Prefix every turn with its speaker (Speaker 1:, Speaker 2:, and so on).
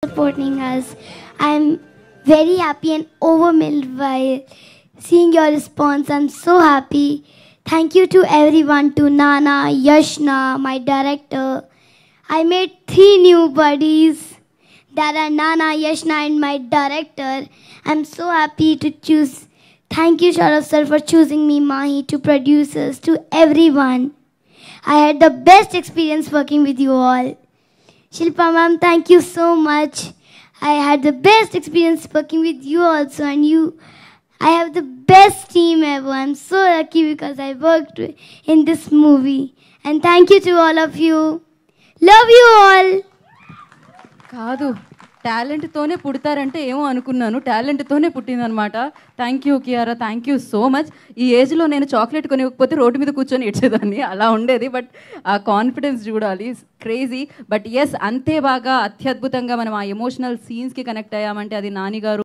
Speaker 1: supporting us. I'm very happy and overwhelmed by seeing your response. I'm so happy. Thank you to everyone, to Nana, Yashna, my director. I made 3 new buddies that are Nana, Yashna, and my director. I'm so happy to choose. Thank you, Sharav sir, for choosing me, Mahi, to producers, to everyone. I had the best experience working with you all. Shilpa ma'am, thank you so much. I had the best experience working with you also, and I have the best team ever. I'm so lucky because I worked in this movie. And thank you to all of you. Love you all.
Speaker 2: కాదు టాలెంట్తోనే పుడతారంటే ఏమో అనుకున్నాను, టాలెంట్తోనే పుట్టిందనమాట. Thank you Kiara, thank you so much. ఈ ఏజ్లో నేను chocolate కొనివ్వకపోతే road మీద కూర్చొని ఇచ్చేదాన్ని, అలా ఉండేది. బట్ ఆ కాన్ఫిడెన్స్ చూడాలి, క్రేజీ. బట్ ఎస్, అంతే బాగా అత్యద్భుతంగా మనం ఆ ఎమోషనల్ సీన్స్కి కనెక్ట్ అయ్యామంటే అది నాని గారు.